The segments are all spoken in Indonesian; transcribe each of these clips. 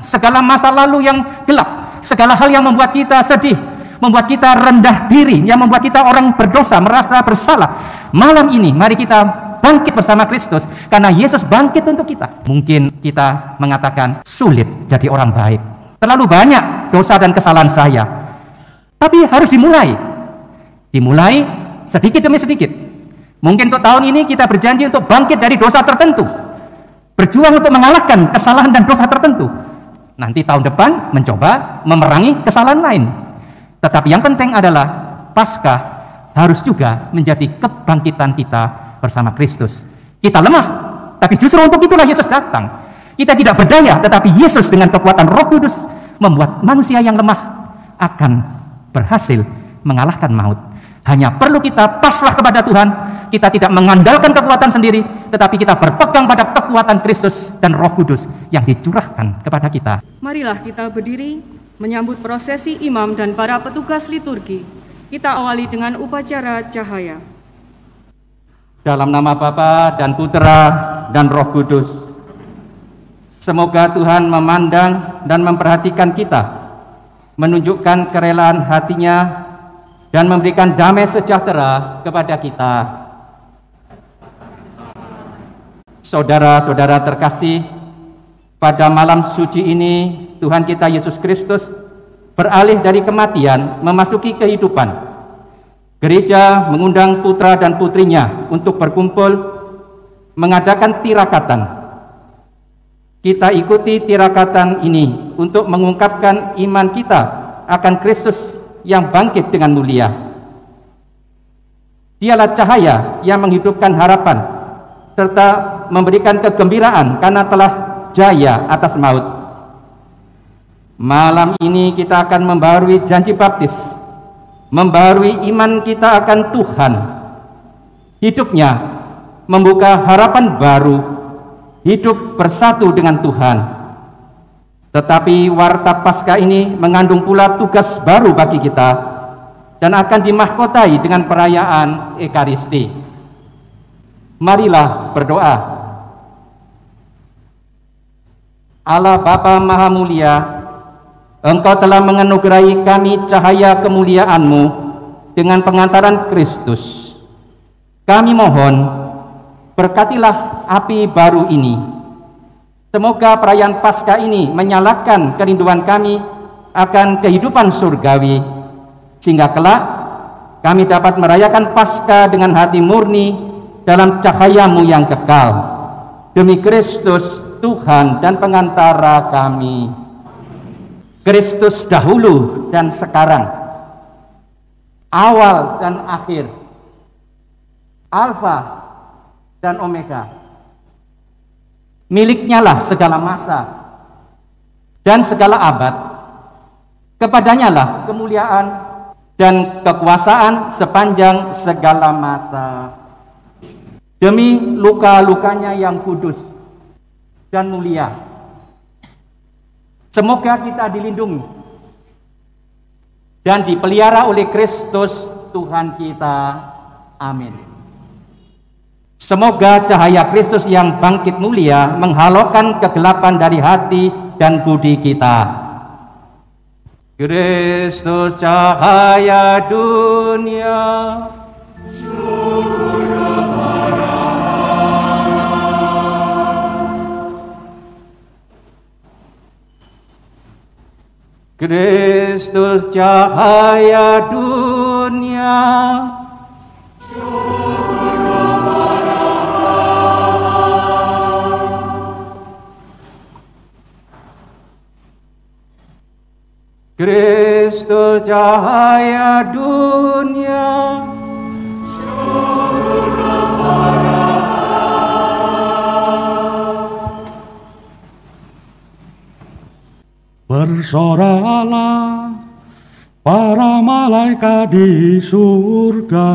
segala masa lalu yang gelap, segala hal yang membuat kita sedih, membuat kita rendah diri, yang membuat kita orang berdosa, merasa bersalah. Malam ini mari kita bangkit bersama Kristus, karena Yesus bangkit untuk kita. Mungkin kita mengatakan sulit jadi orang baik, terlalu banyak dosa dan kesalahan saya. Tapi harus dimulai sedikit demi sedikit. Mungkin untuk tahun ini kita berjanji untuk bangkit dari dosa tertentu, berjuang untuk mengalahkan kesalahan dan dosa tertentu. Nanti tahun depan mencoba memerangi kesalahan lain. Tetapi yang penting adalah Paskah harus juga menjadi kebangkitan kita bersama Kristus. Kita lemah, tapi justru untuk itulah Yesus datang. Kita tidak berdaya, tetapi Yesus dengan kekuatan Roh Kudus membuat manusia yang lemah akan berhasil mengalahkan maut. Hanya perlu kita pasrah kepada Tuhan. Kita tidak mengandalkan kekuatan sendiri, tetapi kita berpegang pada kekuatan Kristus dan Roh Kudus yang dicurahkan kepada kita. Marilah kita berdiri menyambut prosesi imam dan para petugas liturgi. Kita awali dengan upacara cahaya. Dalam nama Bapa dan Putera dan Roh Kudus. Semoga Tuhan memandang dan memperhatikan kita, menunjukkan kerelaan hatinya, dan memberikan damai sejahtera kepada kita. Saudara-saudara terkasih, pada malam suci ini Tuhan kita Yesus Kristus beralih dari kematian memasuki kehidupan. Gereja mengundang putra dan putrinya untuk berkumpul mengadakan tirakatan. Kita ikuti tirakatan ini untuk mengungkapkan iman kita akan Kristus yang bangkit dengan mulia. Dialah cahaya yang menghidupkan harapan serta memberikan kegembiraan karena telah jaya atas maut. Malam ini kita akan membaharui janji baptis, membaharui iman kita akan Tuhan. Hidupnya membuka harapan baru, hidup bersatu dengan Tuhan. Tetapi warta Paskah ini mengandung pula tugas baru bagi kita dan akan dimahkotai dengan perayaan Ekaristi. Marilah berdoa. Allah Bapa Maha Mulia, Engkau telah menganugerahi kami cahaya kemuliaan-Mu dengan pengantaran Kristus. Kami mohon, berkatilah api baru ini. Semoga perayaan Paskah ini menyalakan kerinduan kami akan kehidupan surgawi, sehingga kelak kami dapat merayakan Paskah dengan hati murni dalam cahaya-Mu yang kekal. Demi Kristus, Tuhan dan pengantara kami. Kristus dahulu dan sekarang, awal dan akhir, Alfa dan Omega. Miliknya lah segala masa dan segala abad. Kepadanya lah kemuliaan dan kekuasaan sepanjang segala masa. Demi luka-lukanya yang kudus dan mulia, semoga kita dilindungi dan dipelihara oleh Kristus Tuhan kita. Amin. Semoga cahaya Kristus yang bangkit mulia menghalaukan kegelapan dari hati dan budi kita. Kristus cahaya dunia, Kristus cahaya dunia, Kristus cahaya dunia, bersoralah para malaikat di surga,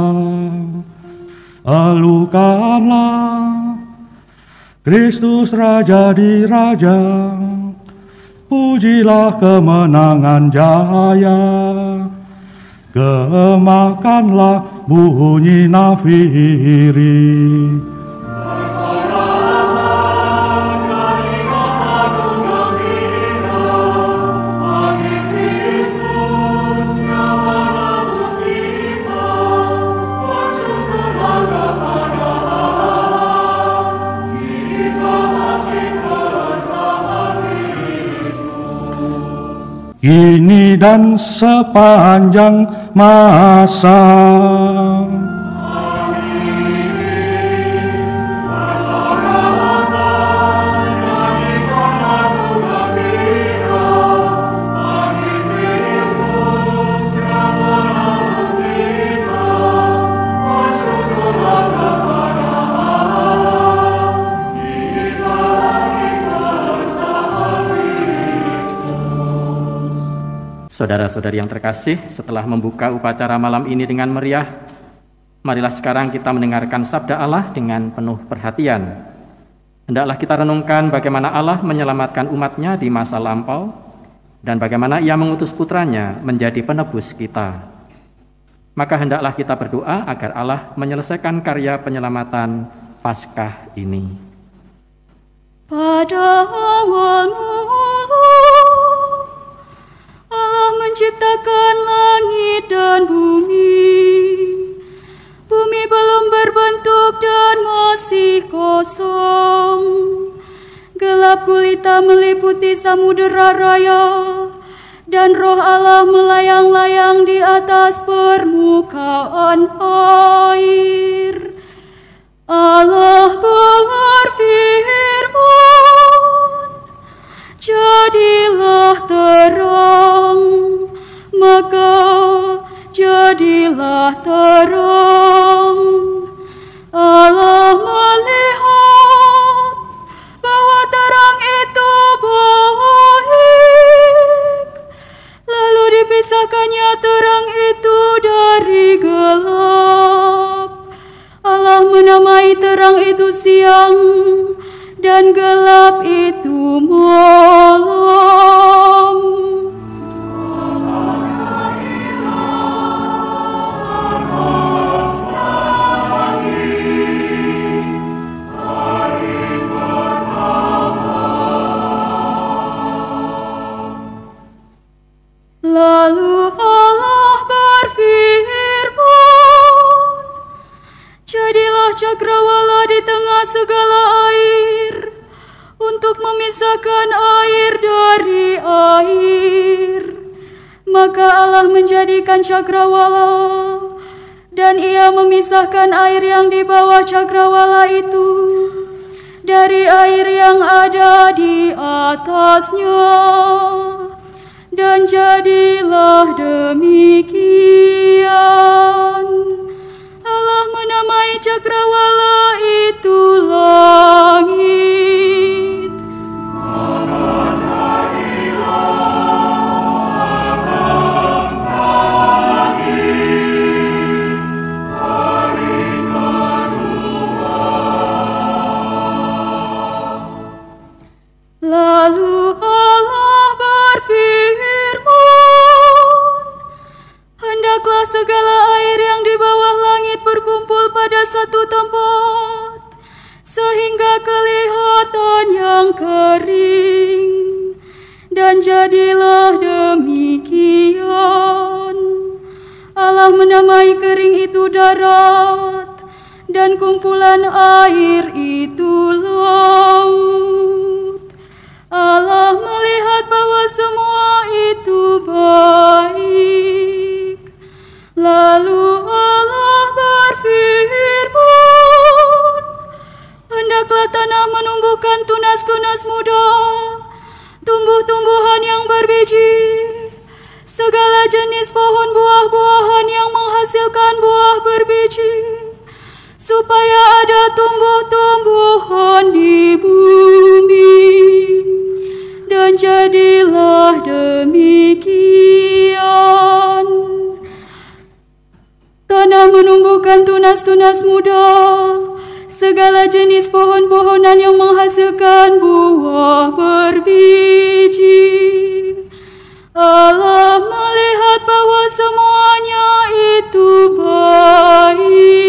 elukanlah Kristus Raja di Raja. Pujilah kemenangan jaya, gemakanlah bunyi nafiri. Bersoralah dari agung gembira, kini dan sepanjang masa. Saudara-saudari yang terkasih, setelah membuka upacara malam ini dengan meriah, marilah sekarang kita mendengarkan sabda Allah dengan penuh perhatian. Hendaklah kita renungkan bagaimana Allah menyelamatkan umatnya di masa lampau dan bagaimana Ia mengutus putranya menjadi penebus kita. Maka hendaklah kita berdoa agar Allah menyelesaikan karya penyelamatan Paskah ini. Pada awalnya Allah menciptakan langit dan bumi. Bumi belum berbentuk dan masih kosong. Gelap gulita meliputi samudera raya, dan Roh Allah melayang-layang di atas permukaan air. Allah berfirman, jadilah terang, maka jadilah terang. Allah melihat bahwa terang itu baik, lalu dipisahkannya terang itu dari gelap. Allah menamai terang itu siang dan gelap itu malam. Lalu Allah berfirman, jadilah cakrawala di tengah segala air, untuk memisahkan air dari air. Maka Allah menjadikan cakrawala, dan Ia memisahkan air yang di bawah cakrawala itu dari air yang ada di atasnya. Dan jadilah demikian. Allah menamai cakrawala itu langit. Maka jadilah pagi, hari kedua. Lalu Allah berfirman, hendaklah segala air yang di bawah langit berkumpul pada satu tempat, sehingga kelihatan yang kering. Dan jadilah demikian. Allah menamai kering itu darat, dan kumpulan air itu laut. Allah melihat bahwa semua itu baik. Lalu Allah berfirman, hendaklah tanah menumbuhkan tunas-tunas muda, tumbuh-tumbuhan yang berbiji, segala jenis pohon buah-buahan yang menghasilkan buah berbiji, supaya ada tumbuh-tumbuhan di bumi. Dan jadilah demikian. Tanah menumbuhkan tunas-tunas muda, segala jenis pohon-pohonan yang menghasilkan buah berbiji. Allah melihat bahwa semuanya itu baik.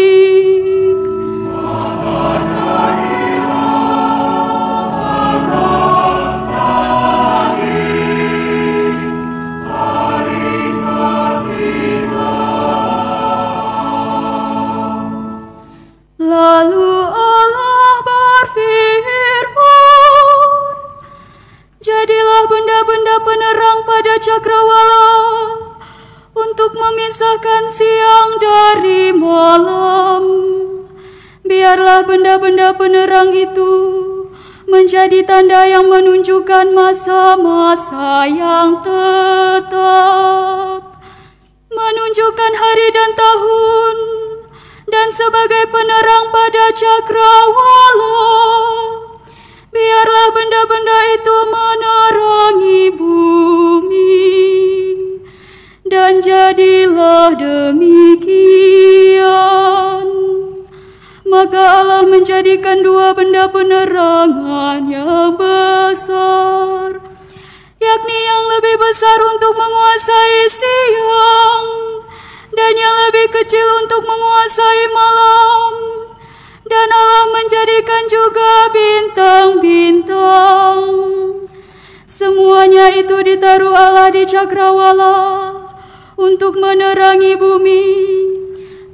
Lalu Allah berfirman, jadilah Jadilah benda-benda penerang pada cakrawala untuk memisahkan siang dari malam. Biarlah benda-benda penerang itu menjadi tanda yang menunjukkan masa-masa yang tetap, menunjukkan hari dan tahun, dan sebagai penerang pada cakrawala. Biarlah benda-benda itu menerangi bumi, dan jadilah demikian. Maka Allah menjadikan dua benda penerangan yang besar, yakni yang lebih besar untuk menguasai siang, dan yang lebih kecil untuk menguasai malam. Dan Allah menjadikan juga bintang-bintang. Semuanya itu ditaruh Allah di cakrawala untuk menerangi bumi,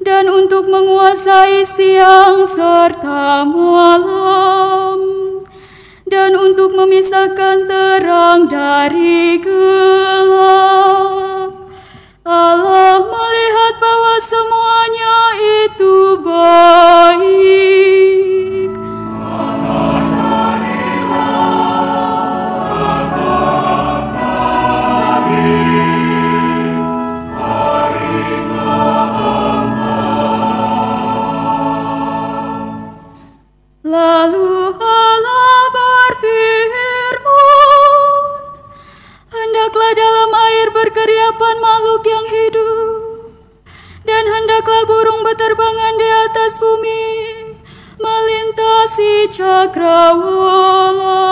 dan untuk menguasai siang serta malam, dan untuk memisahkan terang dari gelap. Allah melihat bahwa semuanya itu baik. Lalu Allah berfirman, hendaklah dalam air berkeriapan makhluk yang hidup, dan hendaklah burung beterbangan di atas bumi, melintasi cakrawala.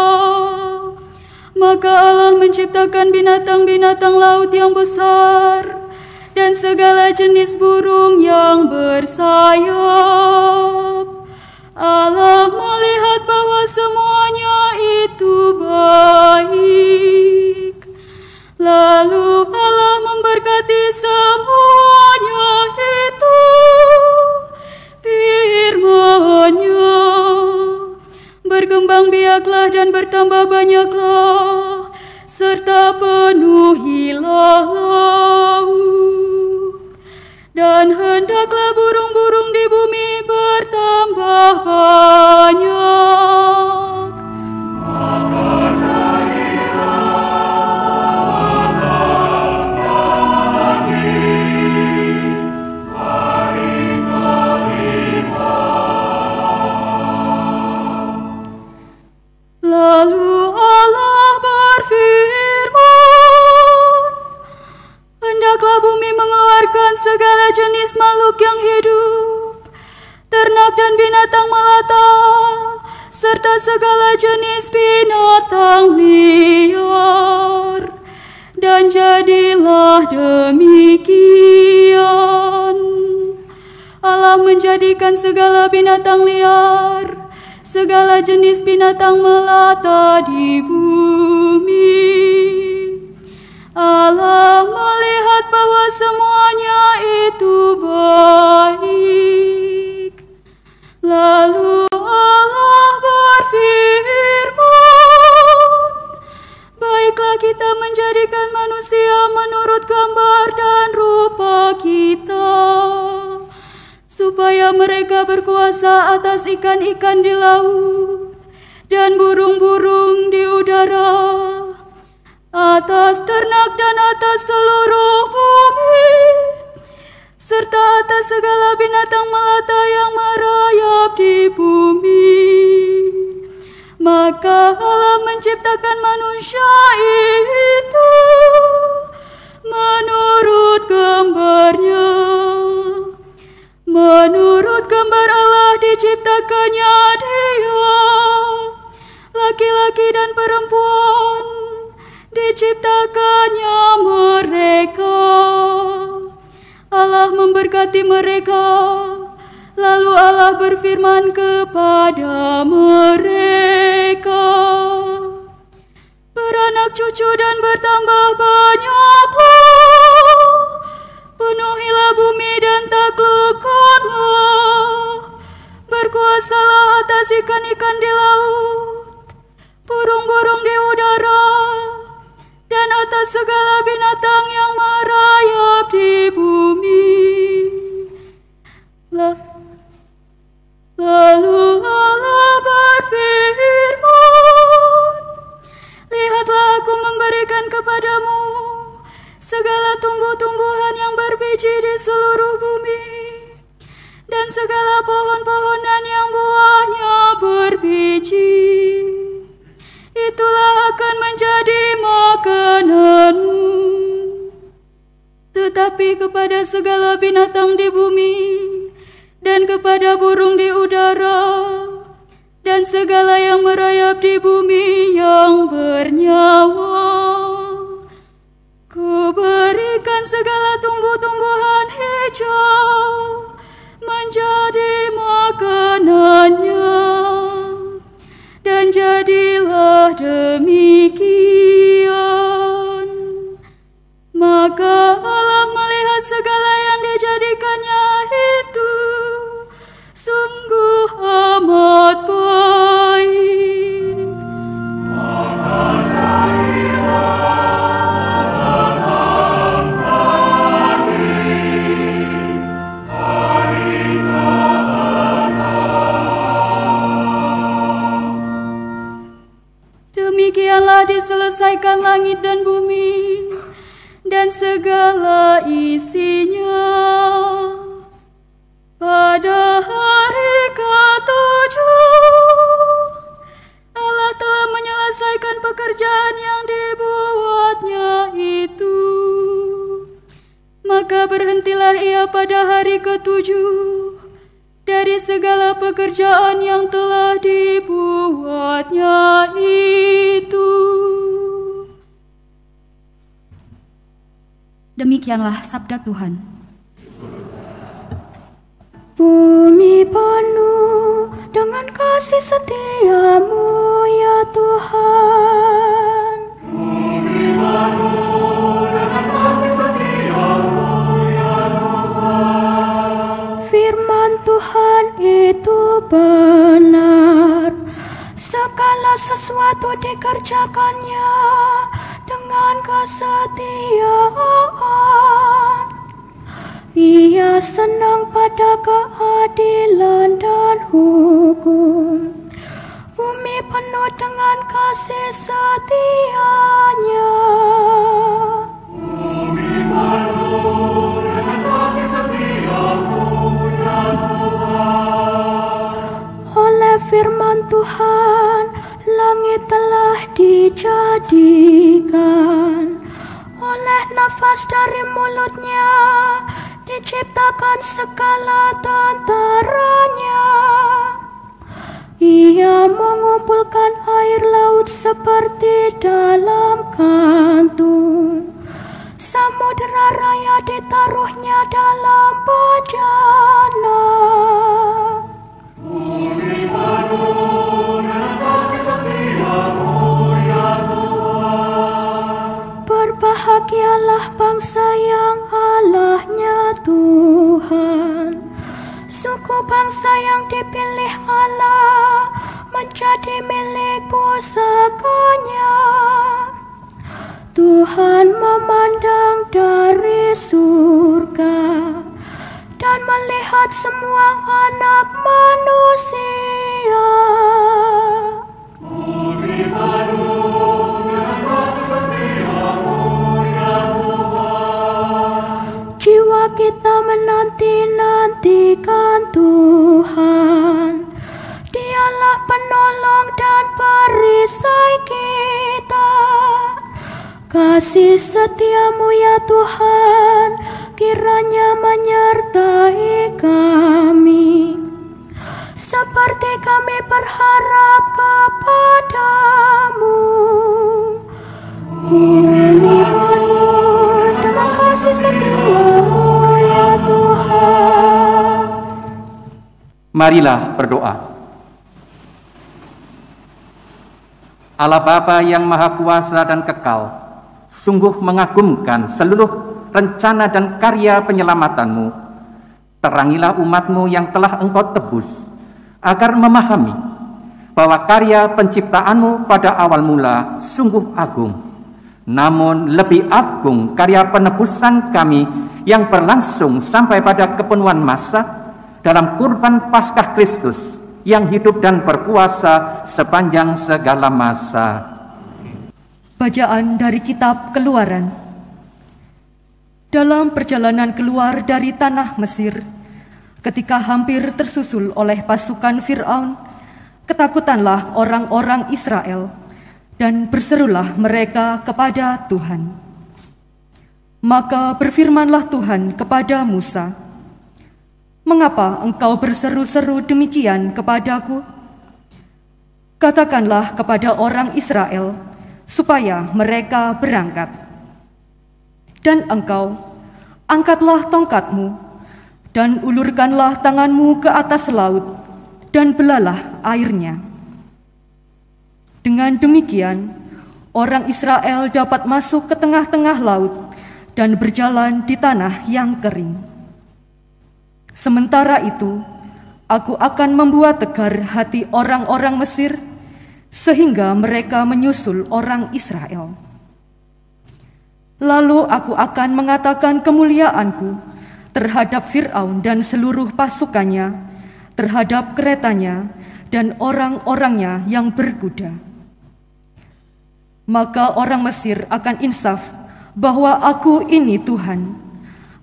Maka Allah menciptakan binatang-binatang laut yang besar, dan segala jenis burung yang bersayap. Allah melihat bahwa semuanya itu baik. Lalu Allah memberkati semuanya itu. Firman-Nya, berkembang biaklah dan bertambah banyaklah, serta penuhilah laut. Dan hendaklah burung-burung di bumi bertambah banyak. Lalu Allah berfirman, hendaklah bumi mengeluarkan segala jenis makhluk yang hidup, ternak dan binatang melata, serta segala jenis binatang liar. Dan jadilah demikian. Allah menjadikan segala binatang liar, segala jenis binatang melata di bumi. Allah melihat bahwa semuanya itu baik. Lalu Allah berfirman, baiklah kita menjadikan manusia menurut gambar dan rupa kita, supaya mereka berkuasa atas ikan-ikan di laut dan burung-burung di udara, atas ternak dan atas seluruh bumi, serta atas segala binatang melata yang merayap di bumi. Maka Allah menciptakan manusia itu menurut gambarnya. Menurut gambar Allah diciptakannya dia, laki-laki dan perempuan diciptakannya mereka. Allah memberkati mereka, lalu Allah berfirman kepada mereka, beranak cucu dan bertambah banyaklah, penuhilah bumi dan taklukkanlah, berkuasalah atas ikan-ikan di laut, burung-burung di udara, segala binatang yang merayap di bumi. Lalu Allah berfirman, lihatlah aku memberikan kepadamu segala tumbuh-tumbuhan yang berbiji di seluruh bumi, dan segala pohon-pohonan yang buahnya berbiji. Itulah akan menjadi makananmu. Tetapi kepada segala binatang di bumi, dan kepada burung di udara, dan segala yang merayap di bumi yang bernyawa, Kuberikan segala tumbuh-tumbuhan hijau menjadi makanannya. Dan jadilah demikian. Maka Allah melihat segala yang dijadikannya itu sungguh amat baik. Maka jadilah demikianlah diselesaikan langit dan bumi dan segala isinya. Pada hari ke-7 Allah telah menyelesaikan pekerjaan yang dibuatnya itu. Maka berhentilah ia pada hari ke-7 dari segala pekerjaan yang telah dibuatnya itu. Demikianlah sabda Tuhan. Bumi penuh dengan kasih setia-Mu ya Tuhan. Bumi penuh dengan kasih setia-Mu ya Tuhan. Firman Tuhan itu benar, segala sesuatu dikerjakannya dengan kesetiaan. Ia senang pada keadilan dan hukum. Bumi penuh dengan kasih setianya. Bumi penuh dengan kasih setia-Mu ya Tuhan. Oleh firman Tuhan, langit telah dijadikan. Oleh nafas dari mulutnya diciptakan segala tentaranya. Ia mengumpulkan air laut seperti dalam kantung. Samudera raya ditaruhnya dalam bejana. Bumi penuh dengan kasih setia-Mu ya Tuhan. Berbahagialah bangsa yang Allahnya Tuhan. Suku bangsa yang dipilih Allah menjadi milik pusakanya. Tuhan memandang dari surga dan melihat semua anak manusia. Bumi penuh dengan kasih setia-Mu ya Tuhan. Jiwa kita menanti-nantikan Tuhan. Dialah penolong dan perisai kita. Kasih setia-Mu ya Tuhan kiranya menyertai kami, seperti kami berharap kepada-Mu. Bumi penuh dengan kasih setia-Mu ya Tuhan. Marilah berdoa. Allah Bapa yang Maha Kuasa dan Kekal, sungguh mengagumkan seluruh rencana dan karya penyelamatanmu. Terangilah umat-Mu yang telah Engkau tebus, agar memahami bahwa karya penciptaan-Mu pada awal mula sungguh agung. namun lebih agung karya penebusan kami yang berlangsung sampai pada kepenuhan masa dalam kurban Paskah Kristus yang hidup dan berkuasa sepanjang segala masa. Bacaan dari Kitab Keluaran. Dalam perjalanan keluar dari tanah Mesir, ketika hampir tersusul oleh pasukan Fir'aun, ketakutanlah orang-orang Israel dan berserulah mereka kepada Tuhan. Maka berfirmanlah Tuhan kepada Musa, "Mengapa engkau berseru-seru demikian kepadaku? Katakanlah kepada orang Israel supaya mereka berangkat. Dan engkau, angkatlah tongkatmu, dan ulurkanlah tanganmu ke atas laut, dan belalah airnya. Dengan demikian, orang Israel dapat masuk ke tengah-tengah laut dan berjalan di tanah yang kering. Sementara itu, aku akan membuat tegar hati orang-orang Mesir, sehingga mereka menyusul orang Israel. Lalu aku akan mengatakan kemuliaanku terhadap Fir'aun dan seluruh pasukannya, terhadap keretanya dan orang-orangnya yang berkuda. Maka orang Mesir akan insaf bahwa aku ini Tuhan,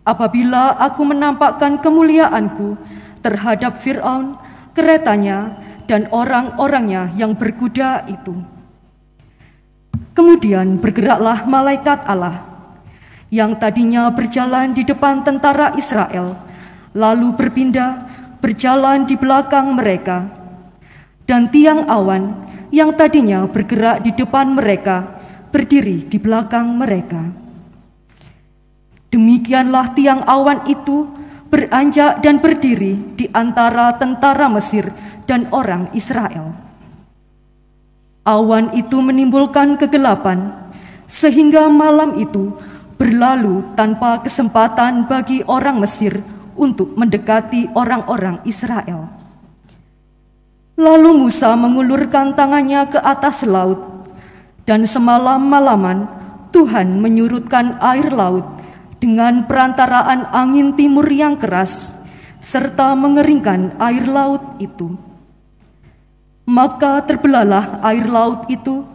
apabila aku menampakkan kemuliaanku terhadap Fir'aun, keretanya, dan orang-orangnya yang berkuda itu." Kemudian bergeraklah malaikat Allah, yang tadinya berjalan di depan tentara Israel, lalu berpindah berjalan di belakang mereka. Dan tiang awan yang tadinya bergerak di depan mereka, berdiri di belakang mereka. Demikianlah tiang awan itu beranjak dan berdiri di antara tentara Mesir dan orang Israel. Awan itu menimbulkan kegelapan, sehingga malam itu berlalu tanpa kesempatan bagi orang Mesir untuk mendekati orang-orang Israel. Lalu Musa mengulurkan tangannya ke atas laut, dan semalam-malaman Tuhan menyurutkan air laut dengan perantaraan angin timur yang keras, serta mengeringkan air laut itu. Maka terbelahlah air laut itu,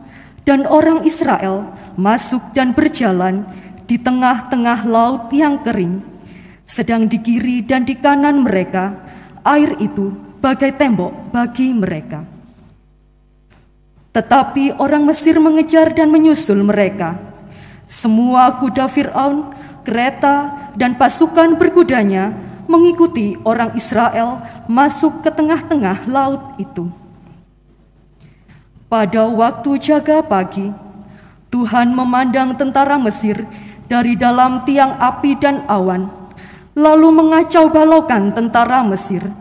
dan orang Israel masuk dan berjalan di tengah-tengah laut yang kering, sedang di kiri dan di kanan mereka air itu bagai tembok bagi mereka. Tetapi orang Mesir mengejar dan menyusul mereka. Semua kuda Fir'aun, kereta, dan pasukan berkudanya mengikuti orang Israel masuk ke tengah-tengah laut itu. Pada waktu jaga pagi, Tuhan memandang tentara Mesir dari dalam tiang api dan awan, lalu mengacau balaukan tentara Mesir.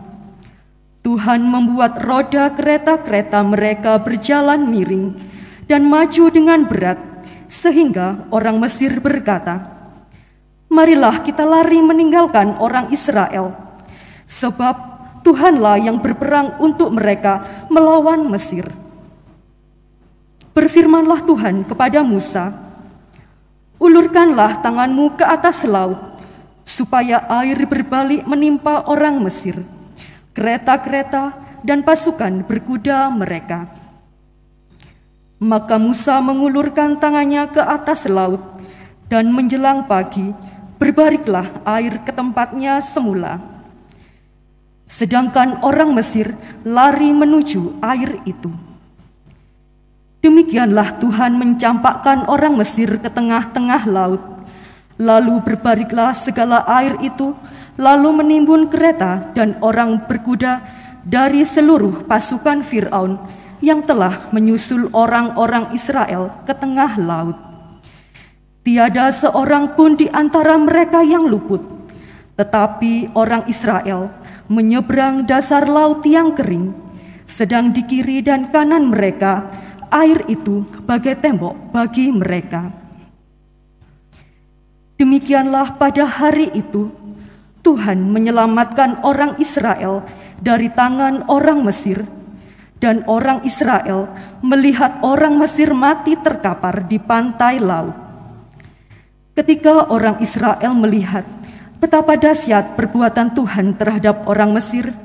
Tuhan membuat roda kereta-kereta mereka berjalan miring dan maju dengan berat, sehingga orang Mesir berkata, "Marilah kita lari meninggalkan orang Israel, sebab Tuhanlah yang berperang untuk mereka melawan Mesir." Berfirmanlah Tuhan kepada Musa, "Ulurkanlah tanganmu ke atas laut, supaya air berbalik menimpa orang Mesir, kereta-kereta dan pasukan berkuda mereka." Maka Musa mengulurkan tangannya ke atas laut, dan menjelang pagi berbaliklah air ke tempatnya semula. Sedangkan orang Mesir lari menuju air itu. Demikianlah Tuhan mencampakkan orang Mesir ke tengah-tengah laut, lalu berbaliklah segala air itu, lalu menimbun kereta dan orang berkuda dari seluruh pasukan Fir'aun yang telah menyusul orang-orang Israel ke tengah laut. Tiada seorang pun di antara mereka yang luput, tetapi orang Israel menyeberang dasar laut yang kering, sedang di kiri dan kanan mereka air itu bagai tembok bagi mereka. Demikianlah pada hari itu Tuhan menyelamatkan orang Israel dari tangan orang Mesir, dan orang Israel melihat orang Mesir mati terkapar di pantai laut. Ketika orang Israel melihat betapa dahsyat perbuatan Tuhan terhadap orang Mesir,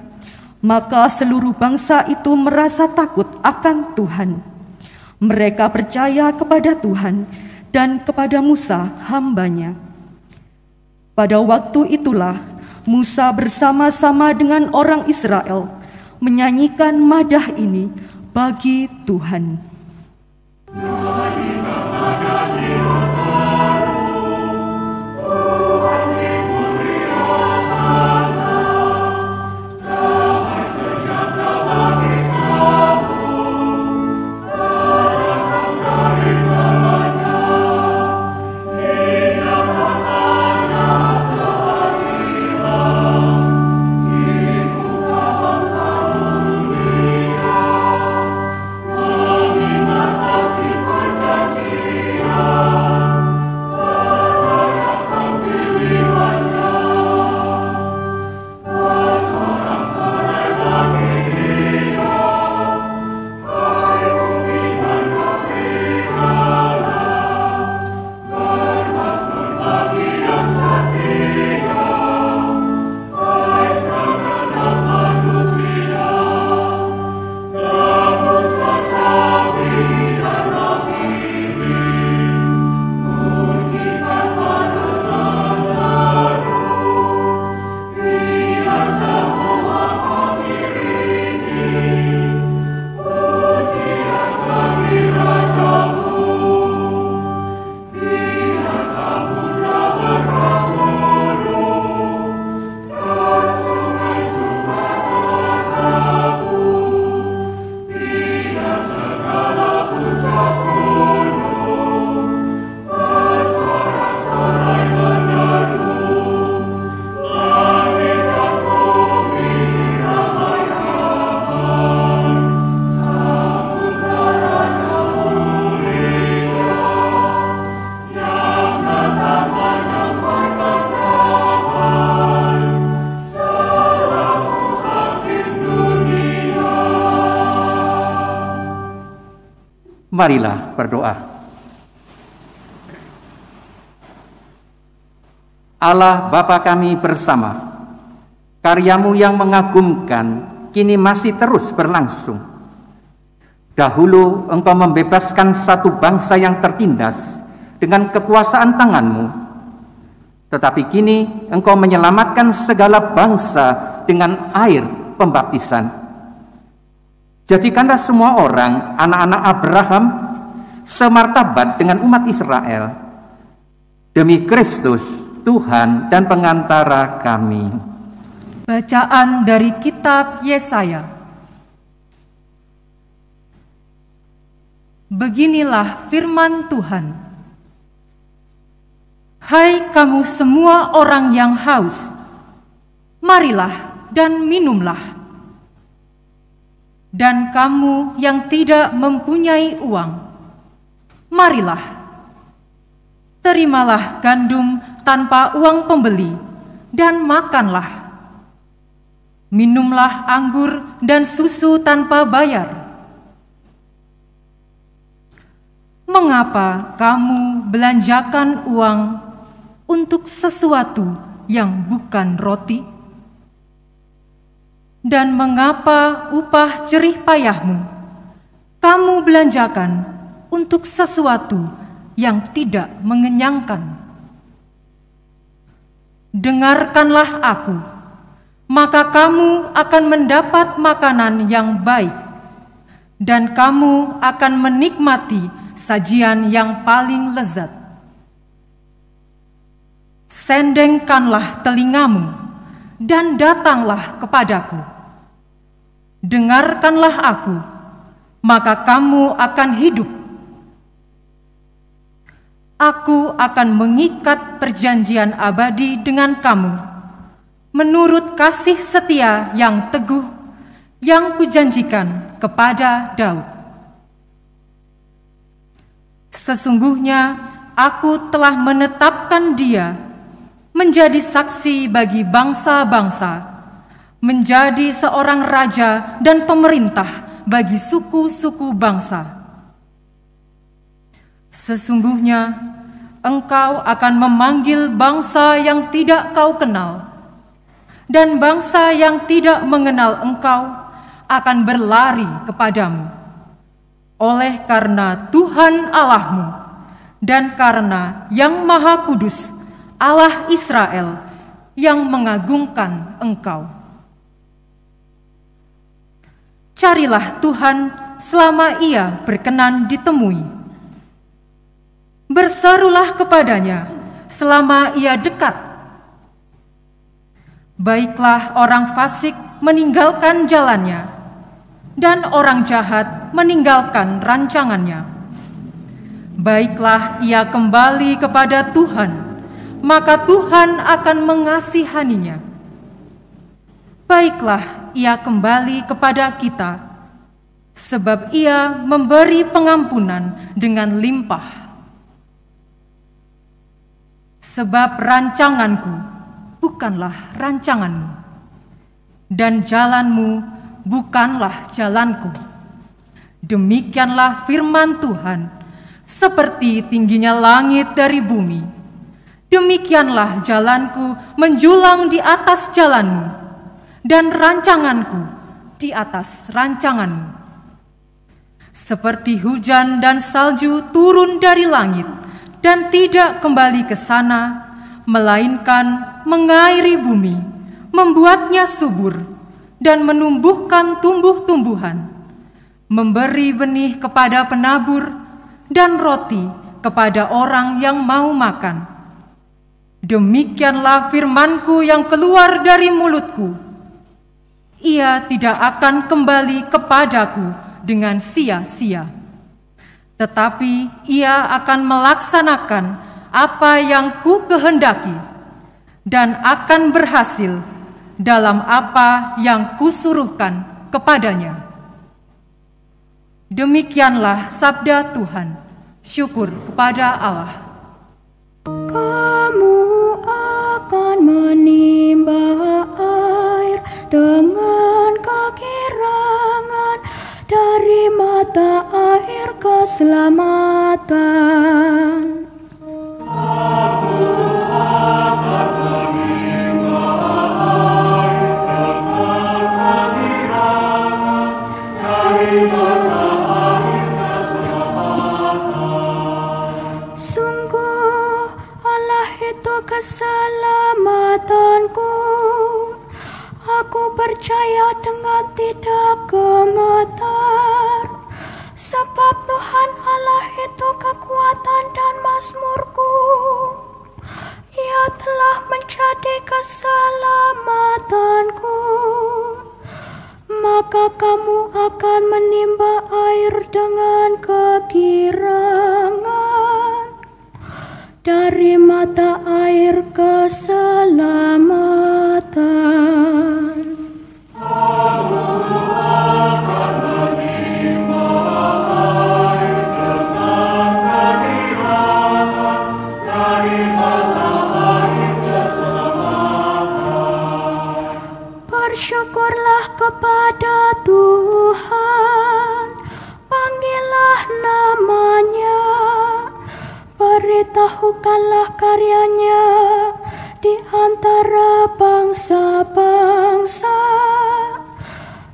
maka seluruh bangsa itu merasa takut akan Tuhan. Mereka percaya kepada Tuhan dan kepada Musa hamba-Nya. Pada waktu itulah Musa bersama-sama dengan orang Israel menyanyikan madah ini bagi Tuhan. Marilah berdoa. Allah Bapa kami bersama, karya-Mu yang mengagumkan kini masih terus berlangsung. Dahulu Engkau membebaskan satu bangsa yang tertindas dengan kekuasaan tangan-Mu, tetapi kini Engkau menyelamatkan segala bangsa dengan air pembaptisan. Jadikanlah semua orang, anak-anak Abraham, semartabat dengan umat Israel. Demi Kristus, Tuhan dan pengantara kami. Bacaan dari kitab Yesaya. Beginilah firman Tuhan. Hai kamu semua orang yang haus, marilah dan minumlah. Dan kamu yang tidak mempunyai uang, marilah, terimalah gandum tanpa uang pembeli, dan makanlah. Minumlah anggur dan susu tanpa bayar. Mengapa kamu belanjakan uang untuk sesuatu yang bukan roti? Dan mengapa upah jerih payahmu kamu belanjakan untuk sesuatu yang tidak mengenyangkan? Dengarkanlah aku, maka kamu akan mendapat makanan yang baik, dan kamu akan menikmati sajian yang paling lezat. Sendengkanlah telingamu dan datanglah kepadaku. Dengarkanlah aku, maka kamu akan hidup. Aku akan mengikat perjanjian abadi dengan kamu, menurut kasih setia yang teguh yang kujanjikan kepada Daud. Sesungguhnya aku telah menetapkan dia menjadi saksi bagi bangsa-bangsa, menjadi seorang raja dan pemerintah bagi suku-suku bangsa. Sesungguhnya engkau akan memanggil bangsa yang tidak kau kenal, dan bangsa yang tidak mengenal engkau akan berlari kepadamu. Oleh karena Tuhan Allahmu dan karena Yang Maha Kudus, Allah Israel, yang mengagungkan engkau. Carilah Tuhan selama Ia berkenan ditemui. Berserulah kepadanya selama Ia dekat. Baiklah orang fasik meninggalkan jalannya, dan orang jahat meninggalkan rancangannya. Baiklah ia kembali kepada Tuhan, maka Tuhan akan mengasihaninya. Baiklah ia kembali kepada kita, sebab Ia memberi pengampunan dengan limpah. Sebab rancanganku bukanlah rancanganmu, dan jalanmu bukanlah jalanku. Demikianlah firman Tuhan, seperti tingginya langit dari bumi, demikianlah jalanku menjulang di atas jalanmu, dan rancanganku di atas rancanganmu. Seperti hujan dan salju turun dari langit, dan tidak kembali ke sana, melainkan mengairi bumi, membuatnya subur, dan menumbuhkan tumbuh-tumbuhan, memberi benih kepada penabur, dan roti kepada orang yang mau makan. Demikianlah firmanku yang keluar dari mulutku. Ia tidak akan kembali kepadaku dengan sia-sia, tetapi Ia akan melaksanakan apa yang ku kehendaki, dan akan berhasil dalam apa yang kusuruhkan kepadanya. Demikianlah sabda Tuhan. Syukur kepada Allah. Kamu akan menimba air dengan kekirangan dari mata air keselamatan. Sungguh Allah itu keselamatanku. Aku percaya dengan tidak gemetar, sebab Tuhan Allah itu kekuatan dan mazmurku. Ia telah menjadi keselamatanku. Maka kamu akan menimba air dengan kekirangan dari mata air keselamatan. Bersyukurlah kepada Tuhan, panggillah namanya, beritahukanlah karyanya di antara bangsa-bangsa.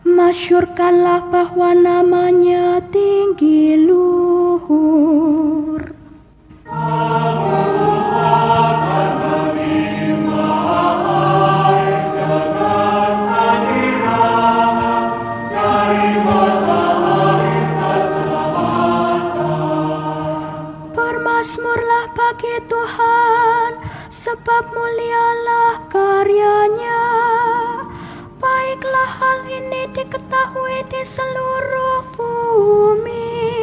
Masyurkanlah bahwa namanya tinggi luhur. Bermazmurlah bagi Tuhan, sebab mulialah karyanya. Baiklah hal ini diketahui di seluruh bumi.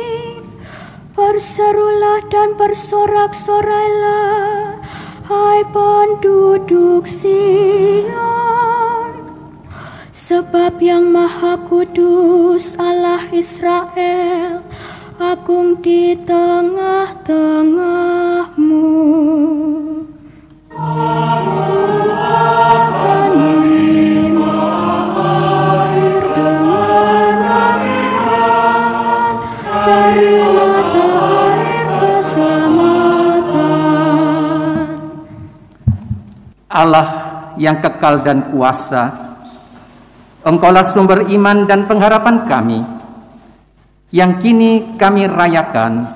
Berserulah dan bersorak-sorailah, hai penduduk Sion. Sebab Yang Maha Kudus Allah Israel agung di tengah-tengahmu. Akan menimba air dengan kekirangan Allah yang kekal dan kuasa, Engkaulah sumber iman dan pengharapan kami, yang kini kami rayakan,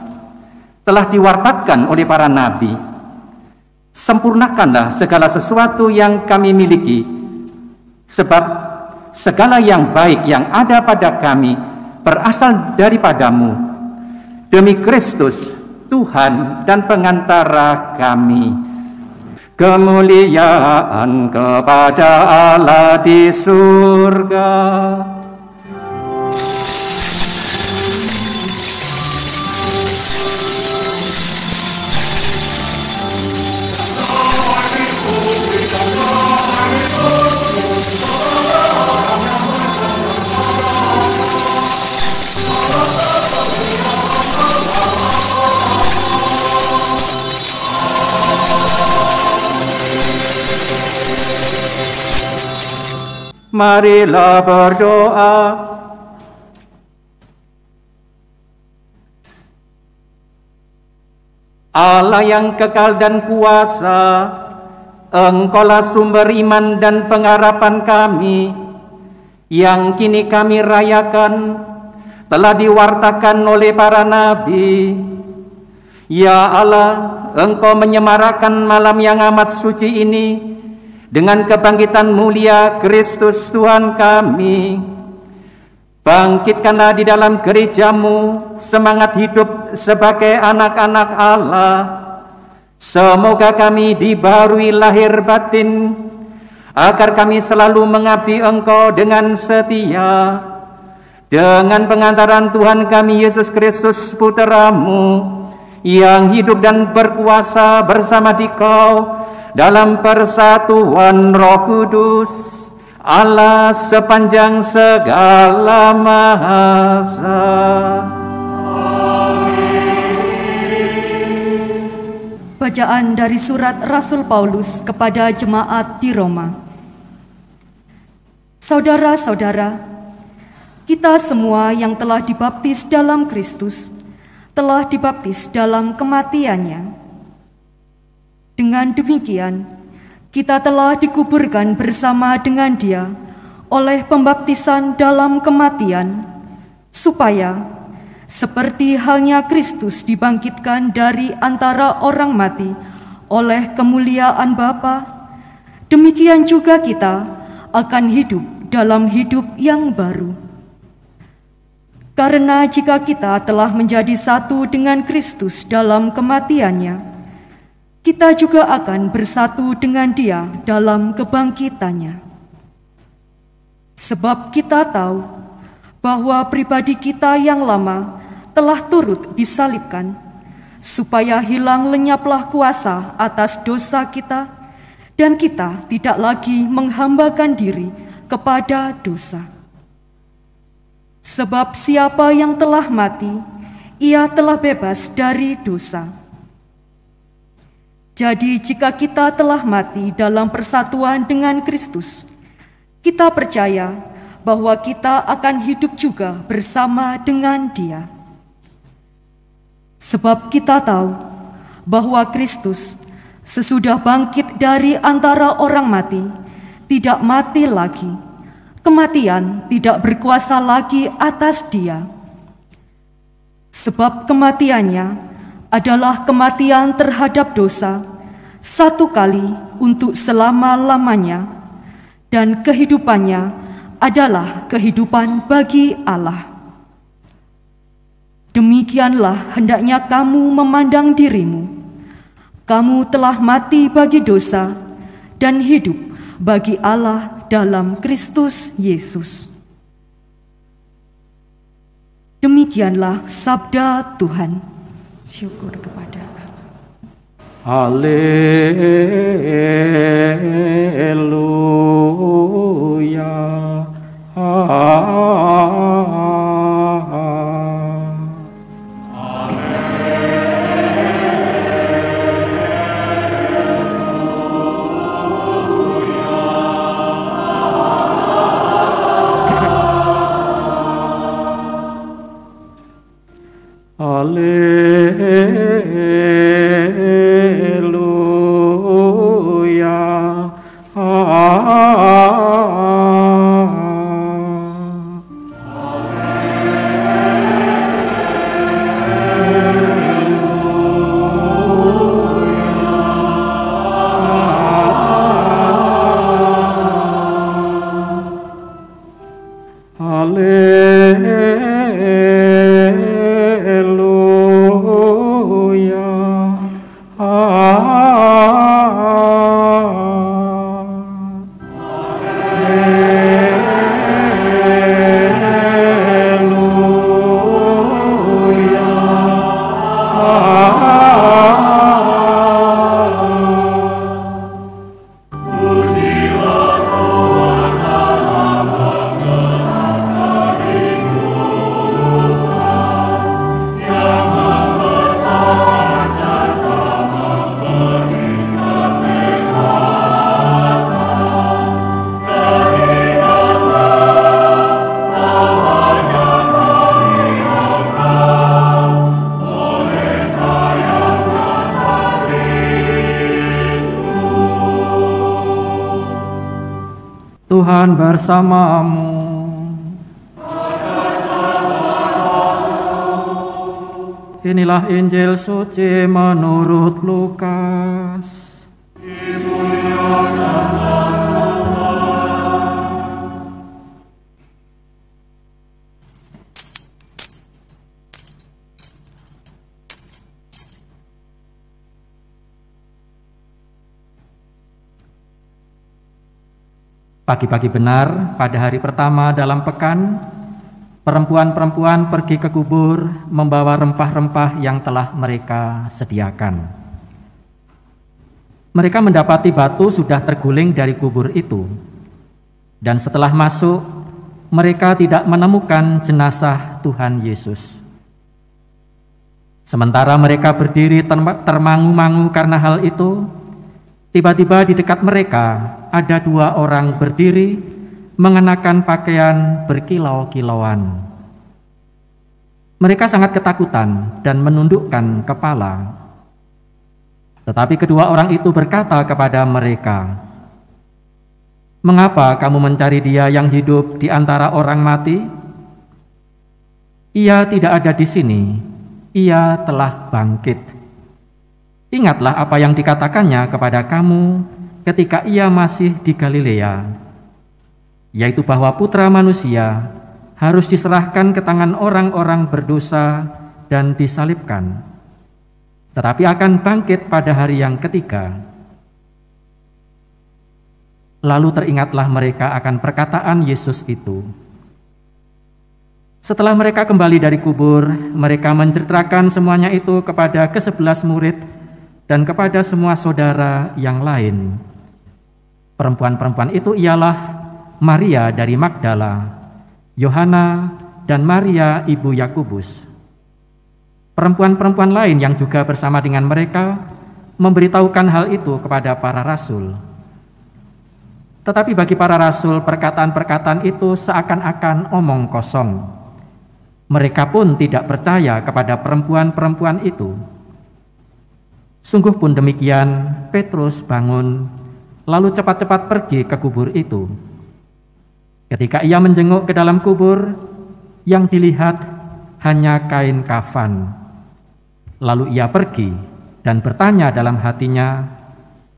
telah diwartakan oleh para nabi. Sempurnakanlah segala sesuatu yang kami miliki, sebab segala yang baik yang ada pada kami berasal daripadamu, demi Kristus, Tuhan dan pengantara kami. Kemuliaan kepada Allah di surga. Marilah berdoa. Allah yang kekal dan kuasa, Engkaulah sumber iman dan pengharapan kami, yang kini kami rayakan, telah diwartakan oleh para nabi. Ya Allah, Engkau menyemarakan malam yang amat suci ini dengan kebangkitan mulia Kristus Tuhan kami. Bangkitkanlah di dalam gerejamu semangat hidup sebagai anak-anak Allah. Semoga kami dibaharui lahir batin, agar kami selalu mengabdi Engkau dengan setia. Dengan pengantaran Tuhan kami Yesus Kristus Putra-Mu, yang hidup dan berkuasa bersama Dikau dalam persatuan Roh Kudus, Allah sepanjang segala masa. Bacaan dari surat Rasul Paulus kepada jemaat di Roma. Saudara-saudara, kita semua yang telah dibaptis dalam Kristus telah dibaptis dalam kematian-Nya. Dengan demikian, kita telah dikuburkan bersama dengan Dia oleh pembaptisan dalam kematian, supaya seperti halnya Kristus dibangkitkan dari antara orang mati oleh kemuliaan Bapa, demikian juga kita akan hidup dalam hidup yang baru. Karena jika kita telah menjadi satu dengan Kristus dalam kematian-Nya, kita juga akan bersatu dengan Dia dalam kebangkitannya. Sebab kita tahu bahwa pribadi kita yang lama telah turut disalibkan, supaya hilang lenyaplah kuasa atas dosa kita, dan kita tidak lagi menghambakan diri kepada dosa. Sebab siapa yang telah mati, ia telah bebas dari dosa. Jadi jika kita telah mati dalam persatuan dengan Kristus, kita percaya bahwa kita akan hidup juga bersama dengan Dia. Sebab kita tahu bahwa Kristus sesudah bangkit dari antara orang mati, tidak mati lagi. Kematian tidak berkuasa lagi atas Dia. Sebab kematiannya adalah kematian terhadap dosa, satu kali untuk selama-lamanya, dan kehidupannya adalah kehidupan bagi Allah. Demikianlah hendaknya kamu memandang dirimu. Kamu telah mati bagi dosa dan hidup bagi Allah dalam Kristus Yesus. Demikianlah sabda Tuhan. Syukur kepada Allah. Haleluya. Haleluya. Tuhan bersamamu. Inilah Injil suci menurut Lukas. Pagi-pagi benar, pada hari pertama dalam pekan, perempuan-perempuan pergi ke kubur membawa rempah-rempah yang telah mereka sediakan. Mereka mendapati batu sudah terguling dari kubur itu, dan setelah masuk, mereka tidak menemukan jenazah Tuhan Yesus. Sementara mereka berdiri termangu-mangu karena hal itu, tiba-tiba di dekat mereka ada dua orang berdiri mengenakan pakaian berkilau-kilauan. Mereka sangat ketakutan dan menundukkan kepala. Tetapi kedua orang itu berkata kepada mereka, "Mengapa kamu mencari Dia yang hidup di antara orang mati? Ia tidak ada di sini, Ia telah bangkit. Ingatlah apa yang dikatakannya kepada kamu ketika Ia masih di Galilea, yaitu bahwa Putra Manusia harus diserahkan ke tangan orang-orang berdosa dan disalibkan, tetapi akan bangkit pada hari yang ketiga." Lalu teringatlah mereka akan perkataan Yesus itu. Setelah mereka kembali dari kubur, mereka menceritakan semuanya itu kepada ke-11 murid dan kepada semua saudara yang lain. Perempuan-perempuan itu ialah Maria dari Magdala, Yohana, dan Maria ibu Yakobus. Perempuan-perempuan lain yang juga bersama dengan mereka memberitahukan hal itu kepada para rasul. Tetapi bagi para rasul, perkataan-perkataan itu seakan-akan omong kosong. Mereka pun tidak percaya kepada perempuan-perempuan itu. Sungguh pun demikian, Petrus bangun, lalu cepat-cepat pergi ke kubur itu. Ketika ia menjenguk ke dalam kubur, yang dilihat hanya kain kafan. Lalu ia pergi dan bertanya dalam hatinya,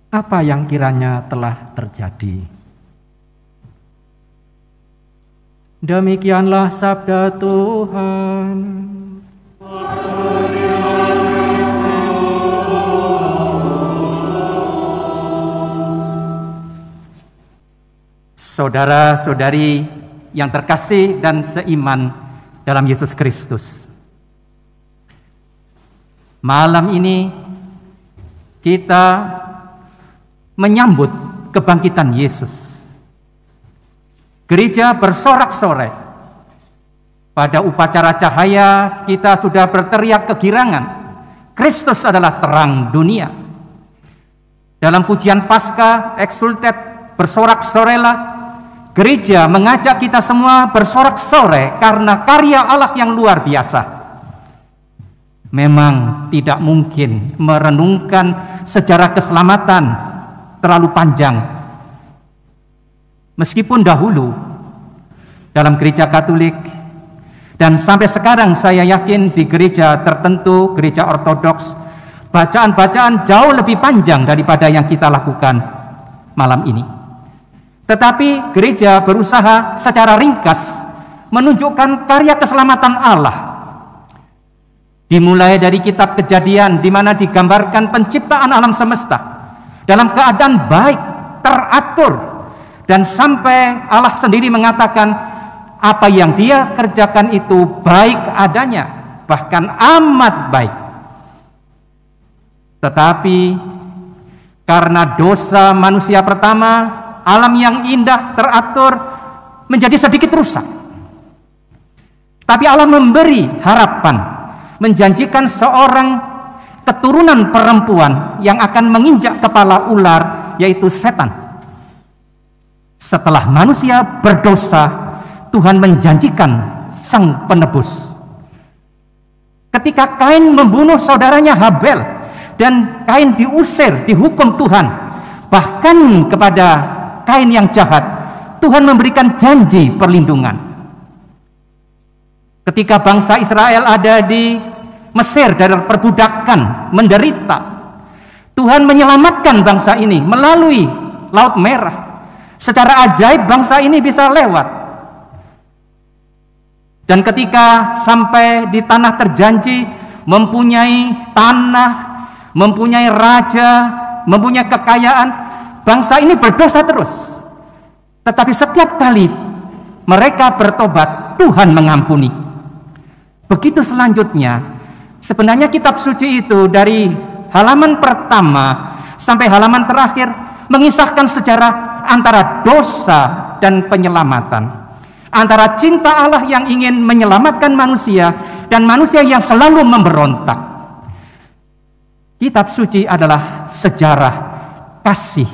apa yang kiranya telah terjadi. Demikianlah sabda Tuhan. Saudara-saudari yang terkasih dan seiman dalam Yesus Kristus, malam ini kita menyambut kebangkitan Yesus. Gereja bersorak-sorai. Pada upacara cahaya kita sudah berteriak kegirangan, Kristus adalah terang dunia. Dalam pujian Paskah, Exsultet, bersorak-sorailah. Gereja mengajak kita semua bersorak-sorai karena karya Allah yang luar biasa. Memang tidak mungkin merenungkan sejarah keselamatan terlalu panjang. Meskipun dahulu dalam gereja Katolik dan sampai sekarang saya yakin di gereja tertentu, gereja Ortodoks, bacaan-bacaan jauh lebih panjang daripada yang kita lakukan malam ini. Tetapi gereja berusaha secara ringkas menunjukkan karya keselamatan Allah. Dimulai dari kitab Kejadian di mana digambarkan penciptaan alam semesta dalam keadaan baik, teratur, dan sampai Allah sendiri mengatakan apa yang Dia kerjakan itu baik adanya, bahkan amat baik. Tetapi karena dosa manusia pertama, alam yang indah, teratur menjadi sedikit rusak. Tapi Allah memberi harapan, menjanjikan seorang keturunan perempuan yang akan menginjak kepala ular, yaitu setan. Setelah manusia berdosa, Tuhan menjanjikan sang penebus. Ketika Kain membunuh saudaranya Habel dan Kain diusir, dihukum Tuhan, bahkan kepada Kain yang jahat, Tuhan memberikan janji perlindungan. Ketika bangsa Israel ada di Mesir dari perbudakan, menderita, Tuhan menyelamatkan bangsa ini melalui Laut Merah. Secara ajaib bangsa ini bisa lewat. Dan ketika sampai di tanah terjanji, mempunyai tanah, mempunyai raja, mempunyai kekayaan, bangsa ini berdosa terus. Tetapi setiap kali mereka bertobat, Tuhan mengampuni. Begitu selanjutnya, sebenarnya kitab suci itu dari halaman pertama sampai halaman terakhir mengisahkan sejarah antara dosa dan penyelamatan, antara cinta Allah yang ingin menyelamatkan manusia dan manusia yang selalu memberontak. Kitab suci adalah sejarah kasih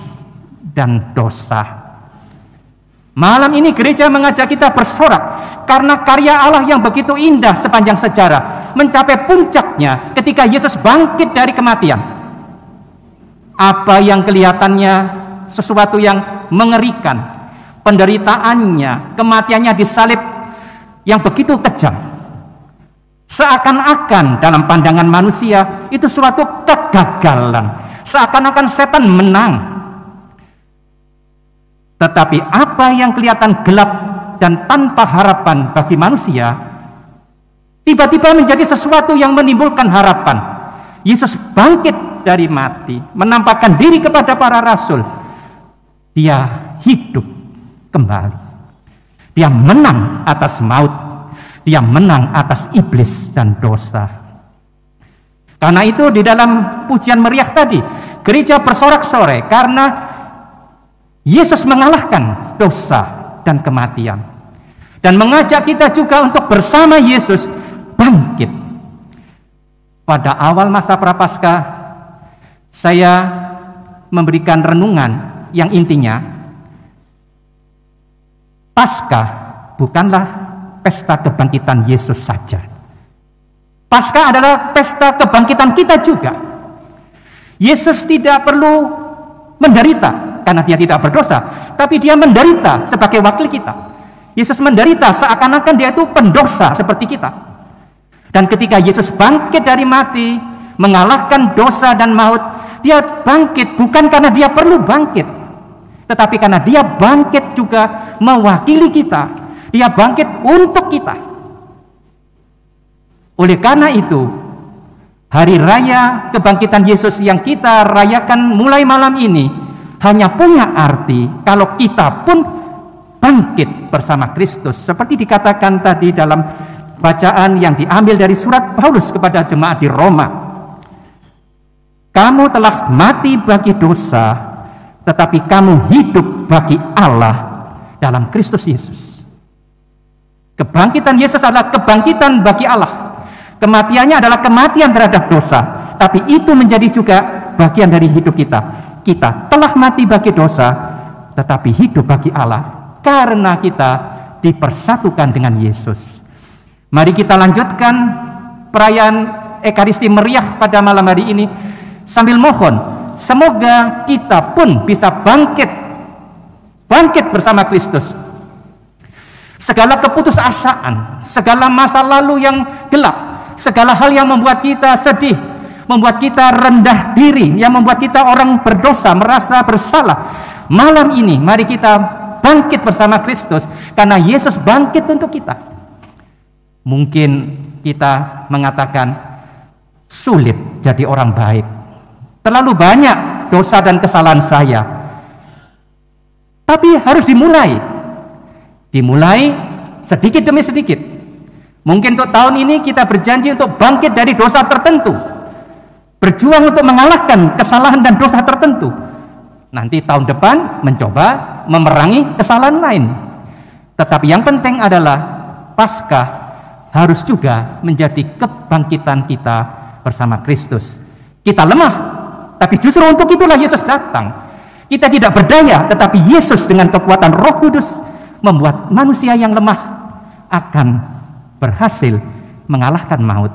dan dosa. Malam ini gereja mengajak kita bersorak karena karya Allah yang begitu indah sepanjang sejarah mencapai puncaknya ketika Yesus bangkit dari kematian. Apa yang kelihatannya sesuatu yang mengerikan, penderitaannya, kematiannya disalib yang begitu kejam, seakan-akan dalam pandangan manusia itu suatu kegagalan, seakan-akan setan menang. Tetapi apa yang kelihatan gelap dan tanpa harapan bagi manusia, tiba-tiba menjadi sesuatu yang menimbulkan harapan. Yesus bangkit dari mati, menampakkan diri kepada para rasul. Dia hidup kembali. Dia menang atas maut. Dia menang atas iblis dan dosa. Karena itu di dalam pujian meriah tadi, gereja bersorak-sorai karena Yesus mengalahkan dosa dan kematian, dan mengajak kita juga untuk bersama Yesus bangkit. Pada awal masa Prapaskah, saya memberikan renungan yang intinya, Paskah bukanlah pesta kebangkitan Yesus saja. Paskah adalah pesta kebangkitan kita juga. Yesus tidak perlu menderita karena dia tidak berdosa, tapi dia menderita sebagai wakil kita. Yesus menderita seakan-akan dia itu pendosa seperti kita. Dan ketika Yesus bangkit dari mati, mengalahkan dosa dan maut, dia bangkit bukan karena dia perlu bangkit, tetapi karena dia bangkit juga mewakili kita. Dia bangkit untuk kita. Oleh karena itu, hari raya kebangkitan Yesus yang kita rayakan mulai malam ini hanya punya arti kalau kita pun bangkit bersama Kristus. Seperti dikatakan tadi dalam bacaan yang diambil dari surat Paulus kepada jemaat di Roma. Kamu telah mati bagi dosa, tetapi kamu hidup bagi Allah dalam Kristus Yesus. Kebangkitan Yesus adalah kebangkitan bagi Allah. Kematiannya adalah kematian terhadap dosa, tapi itu menjadi juga bagian dari hidup kita. Kita telah mati bagi dosa, tetapi hidup bagi Allah karena kita dipersatukan dengan Yesus. Mari kita lanjutkan perayaan Ekaristi meriah pada malam hari ini sambil mohon semoga kita pun bisa bangkit bersama Kristus. Segala keputusasaan, segala masa lalu yang gelap, segala hal yang membuat kita sedih, membuat kita rendah diri, yang membuat kita orang berdosa, merasa bersalah. Malam ini mari kita bangkit bersama Kristus karena Yesus bangkit untuk kita. Mungkin kita mengatakan, sulit jadi orang baik. Terlalu banyak dosa dan kesalahan saya. Tapi harus dimulai. Dimulai sedikit demi sedikit. Mungkin untuk tahun ini kita berjanji untuk bangkit dari dosa tertentu. Berjuang untuk mengalahkan kesalahan dan dosa tertentu. Nanti tahun depan mencoba memerangi kesalahan lain. Tetapi yang penting adalah Paskah harus juga menjadi kebangkitan kita bersama Kristus. Kita lemah, tapi justru untuk itulah Yesus datang. Kita tidak berdaya, tetapi Yesus dengan kekuatan Roh Kudus membuat manusia yang lemah akan berhasil mengalahkan maut.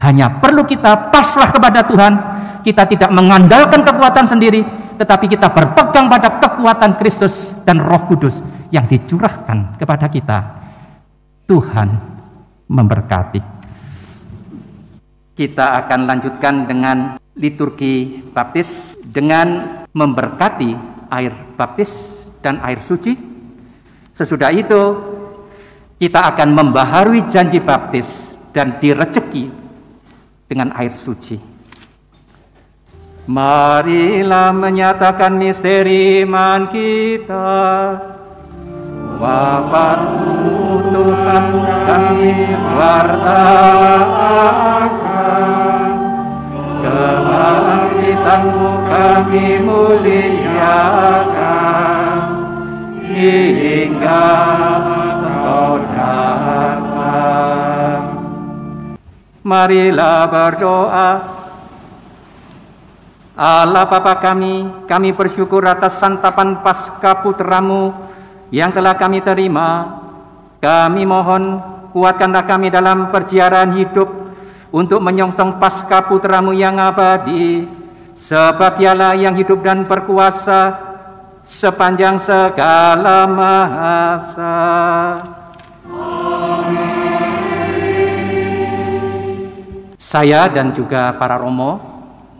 Hanya perlu kita pasrah kepada Tuhan. Kita tidak mengandalkan kekuatan sendiri, tetapi kita berpegang pada kekuatan Kristus dan Roh Kudus yang dicurahkan kepada kita. Tuhan memberkati. Kita akan lanjutkan dengan liturgi baptis dengan memberkati air baptis dan air suci. Sesudah itu kita akan membaharui janji baptis dan direjeki dengan air suci. Marilah menyatakan misteri iman kita. Wafat-Mu Tuhan kami wartakan, kebangkitan-Mu kami muliakan, hingga Engkau datang. Marilah berdoa. Allah Bapa kami bersyukur atas santapan Paskah Putra-Mu yang telah kami terima. Kami mohon kuatkanlah kami dalam perjalanan hidup untuk menyongsong Paskah Putra-Mu yang abadi, sebab Dialah yang hidup dan berkuasa sepanjang segala masa. Saya dan juga para romo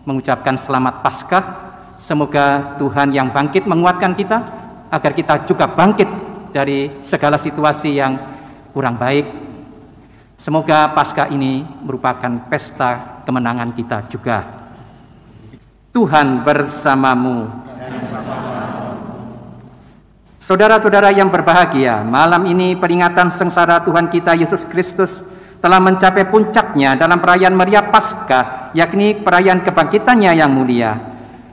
mengucapkan selamat Paskah. Semoga Tuhan yang bangkit menguatkan kita agar kita juga bangkit dari segala situasi yang kurang baik. Semoga Paskah ini merupakan pesta kemenangan kita juga. Tuhan bersamamu. Saudara-saudara yang berbahagia, malam ini peringatan sengsara Tuhan kita Yesus Kristus telah mencapai puncaknya dalam perayaan meriah Paskah, yakni perayaan kebangkitannya yang mulia.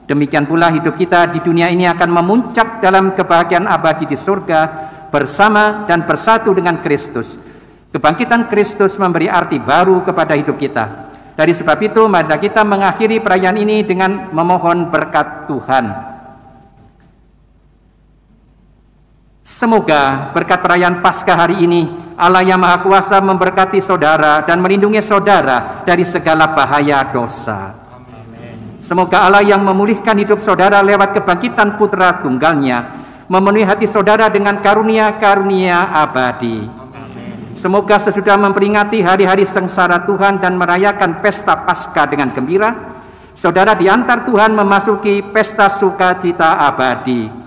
Demikian pula hidup kita di dunia ini akan memuncak dalam kebahagiaan abadi di surga bersama dan bersatu dengan Kristus. Kebangkitan Kristus memberi arti baru kepada hidup kita. Dari sebab itu, mari kita mengakhiri perayaan ini dengan memohon berkat Tuhan. Semoga berkat perayaan Paskah hari ini, Allah yang Maha Kuasa memberkati saudara dan melindungi saudara dari segala bahaya dosa. Semoga Allah yang memulihkan hidup saudara lewat kebangkitan Putra Tunggalnya memenuhi hati saudara dengan karunia-karunia abadi. Semoga sesudah memperingati hari-hari sengsara Tuhan dan merayakan pesta Paskah dengan gembira, saudara diantar Tuhan memasuki pesta sukacita abadi.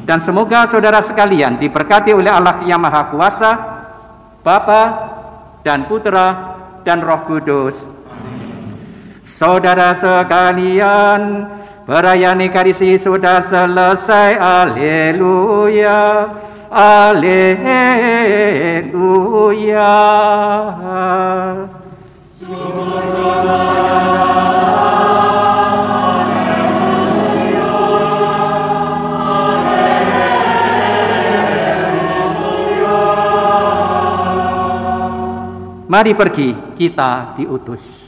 Dan semoga saudara sekalian diberkati oleh Allah yang Maha Kuasa, Bapa dan Putra dan Roh Kudus. Saudara sekalian, perayaan Ekaristi sudah selesai. Haleluya, haleluya. Mari pergi, kita diutus.